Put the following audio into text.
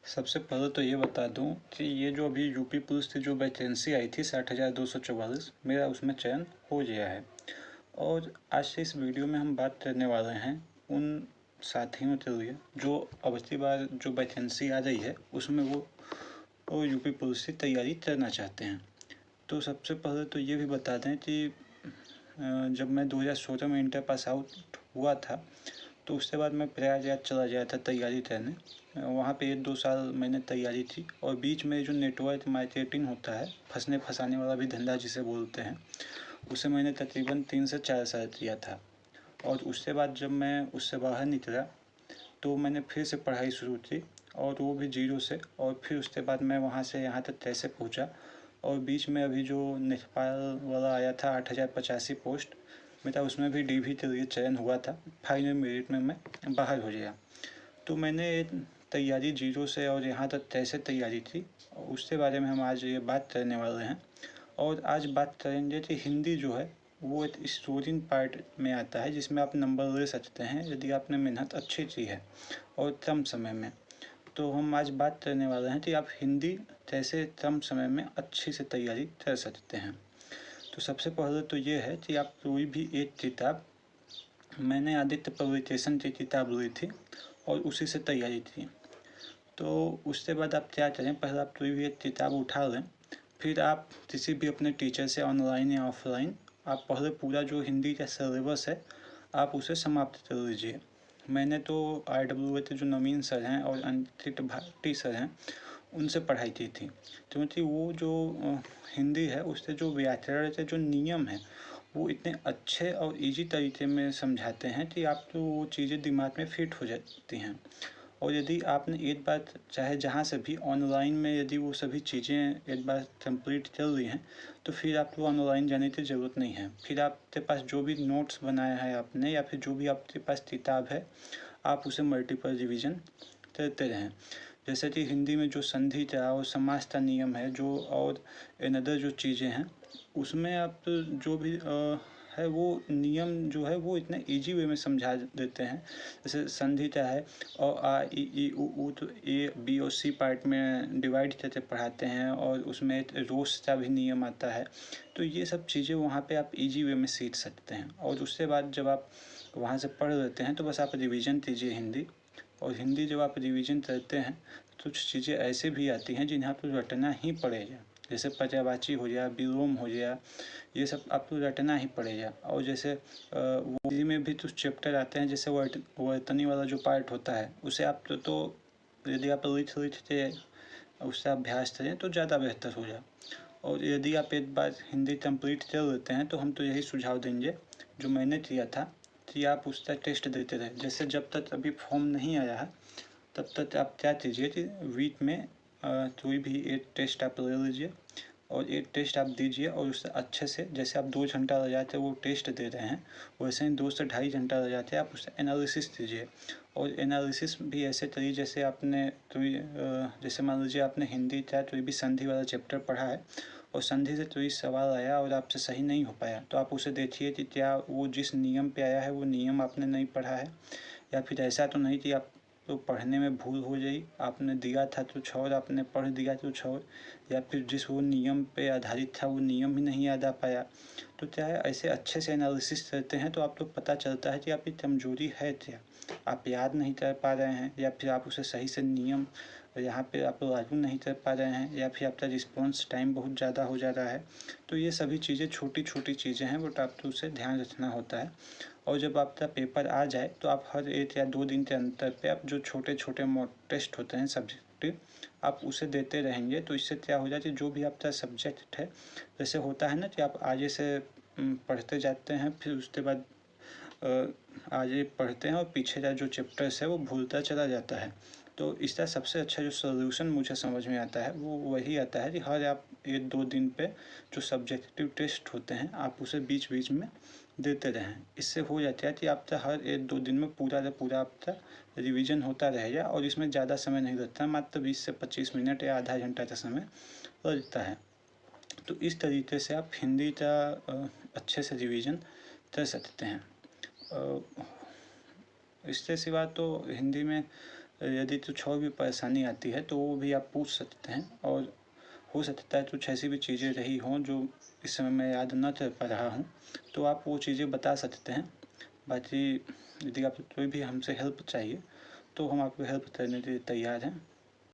सबसे पहले तो ये बता दूं कि ये जो अभी यूपी पुलिस की जो वैकेंसी आई थी 60,244, मेरा उसमें चयन हो गया है। और आज से इस वीडियो में हम बात करने वाले हैं उन साथियों के लिए जो अबकी बार जो वैकेंसी आ रही है उसमें वो यूपी पुलिस की तैयारी करना चाहते हैं। तो सबसे पहले तो ये भी बता दें कि जब मैं 2016 में इंटर पास आउट हुआ था तो उसके बाद मैं प्रयागराज चला गया था तैयारी करने। वहाँ पे 1-2 साल मैंने तैयारी की और बीच में जो नेटवर्क मार्केटिंग होता है, फंसने फंसाने वाला भी धंधा जिसे बोलते हैं, उसे मैंने तकरीबन 3 से 4 साल किया था। और उसके बाद जब मैं उससे बाहर निकला तो मैंने फिर से पढ़ाई शुरू की और वो भी जीरो से। और फिर उसके बाद मैं वहाँ से यहाँ तक कैसे पहुँचा। और बीच में अभी जो नेपाल वाला आया था 8,085 पोस्ट, मेरा उसमें भी डीवी के लिए चयन हुआ था। फाइनल मेरिट में मैं बाहर हो गया। तो मैंने तैयारी जीरो से और यहाँ तक कैसे तैयारी थी उसके बारे में हम आज ये बात करने वाले हैं। और आज बात करेंगे कि हिंदी जो है वो एक स्टोरिंग पार्ट में आता है जिसमें आप नंबर ले सकते हैं यदि आपने मेहनत अच्छी की है और कम समय में। तो हम आज बात करने वाले हैं कि आप हिंदी कैसे कम समय में अच्छी से तैयारी कर सकते हैं। तो सबसे पहले तो ये है कि आप कोई भी एक किताब, मैंने आदित्य पब्लिकेशन की किताब ली थी और उसी से तैयारी थी। तो उसके बाद आप क्या करें, पहले आप कोई भी एक किताब उठा लें, फिर आप किसी भी अपने टीचर से ऑनलाइन या ऑफलाइन आप पहले पूरा जो हिंदी का सिलेबस है आप उसे समाप्त कर लीजिए। मैंने तो RWA के जो नवीन सर हैं और अंकित भाटी सर हैं उनसे पढ़ाई की थी, क्योंकि वो जो हिंदी है उससे जो व्याकरण के जो नियम हैं वो इतने अच्छे और इजी तरीके में समझाते हैं कि आपको वो चीज़ें दिमाग में फिट हो जाती हैं। और यदि आपने एक बार चाहे जहाँ से भी ऑनलाइन में यदि वो सभी चीज़ें एक बार कंप्लीट कर ली हैं तो फिर आपको ऑनलाइन जाने की ज़रूरत नहीं है। फिर आपके पास जो भी नोट्स बनाया है आपने या फिर जो भी आपके पास किताब है आप उसे मल्टीपल रिवीजन करते रहें। जैसे कि हिंदी में जो संधि का और समास का नियम है जो और अनदर जो चीज़ें हैं उसमें आप जो भी है वो नियम जो है वो इतने इजी वे में समझा देते हैं। जैसे संधि क्या है और आ ई उ तो A B और C पार्ट में डिवाइड करके पढ़ाते हैं और उसमें रोस का भी नियम आता है। तो ये सब चीज़ें वहाँ पे आप इजी वे में सीख सकते हैं। और उसके बाद जब आप वहाँ से पढ़ लेते हैं तो बस आप रिवीजन कीजिए हिंदी। और हिंदी जब आप रिवीजन करते हैं तो कुछ चीज़ें ऐसे भी आती हैं जिन्हें आपको रटना ही पड़ेगा। जैसे पर्यायवाची हो गया, विलोम हो गया, ये सब आपको रटना ही पड़ेगा। और जैसे वो हिंदी में भी कुछ चैप्टर आते हैं जैसे वर्तनी वाला जो पार्ट होता है उसे आप तो यदि आप लिख के उससे अभ्यास करें तो ज़्यादा बेहतर हो जाए। और यदि आप एक बार हिंदी कंप्लीट कर लेते हैं तो हम तो यही सुझाव देंगे जो मैंने किया था कि आप उसका टेस्ट देते रहें। जैसे जब तक अभी फॉर्म नहीं आया है तब तक आप क्या कीजिए कि वीक में कोई भी एक टेस्ट आप ले लीजिए और एक टेस्ट आप दीजिए और उससे अच्छे से, जैसे आप 2 घंटा लगाते वो टेस्ट दे रहे हैं वैसे ही 2 से ढाई घंटा लगाते आप उससे एनालिसिस कीजिए। और एनालिसिस भी ऐसे करिए जैसे आपने कोई जैसे मान लीजिए आपने हिंदी का कोई भी संधि वाला चैप्टर पढ़ा है और संधि से कोई सवाल आया और आपसे सही नहीं हो पाया तो आप उसे देखिए कि क्या वो जिस नियम पे आया है वो नियम आपने नहीं पढ़ा है, या फिर ऐसा तो नहीं कि आप तो पढ़ने में भूल हो गई, आपने दिया था कुछ और आपने पढ़ दिया कुछ और, या फिर जिस वो नियम पे आधारित था वो नियम ही नहीं याद आ पाया। तो क्या है, ऐसे अच्छे से एनालिसिस करते हैं तो आपको पता चलता है कि आपकी कमजोरी है क्या। आप याद नहीं कर पा रहे हैं या फिर आप उसे सही से नियम यहाँ पे आप लागू नहीं कर पा रहे हैं या फिर आपका रिस्पॉन्स टाइम बहुत ज़्यादा हो जा रहा है। तो ये सभी चीज़ें छोटी छोटी चीज़ें हैं बट आपको उसे ध्यान रखना होता है। और जब आपका पेपर आ जाए तो आप हर 1 या 2 दिन के अंतर पे आप जो छोटे छोटे मॉक टेस्ट होते हैं सब्जेक्टिव आप उसे देते रहेंगे। तो इससे क्या हो जाता है, जो भी आपका सब्जेक्ट है, जैसे होता है ना कि आप आगे से पढ़ते जाते हैं फिर उसके बाद आगे पढ़ते हैं और पीछे का जो चैप्टर्स है वो भूलता चला जाता है। तो इसका सबसे अच्छा जो सॉल्यूशन मुझे समझ में आता है वो वही आता है कि हर आप 1-2 दिन पे जो सब्जेक्टिव टेस्ट होते हैं आप उसे बीच बीच में देते रहें। इससे हो जाता है कि आपका हर 1-2 दिन में पूरा का पूरा आपका रिवीजन होता रहेगा और इसमें ज़्यादा समय नहीं लगता, मात्र 20 से 25 मिनट या आधा घंटा का समय लगता है। तो इस तरीके से आप हिंदी का अच्छे से रिवीजन कर सकते हैं। इसके सिवा तो हिंदी में यदि कुछ और भी परेशानी आती है तो वो भी आप पूछ सकते हैं, और हो सकता है कुछ ऐसी भी चीज़ें रही हों जो इस समय मैं याद न कर पा रहा हूँ, तो आप वो चीज़ें बता सकते हैं। बाकी यदि आपको कोई भी हमसे हेल्प चाहिए तो हम आपको हेल्प करने के लिए तैयार हैं।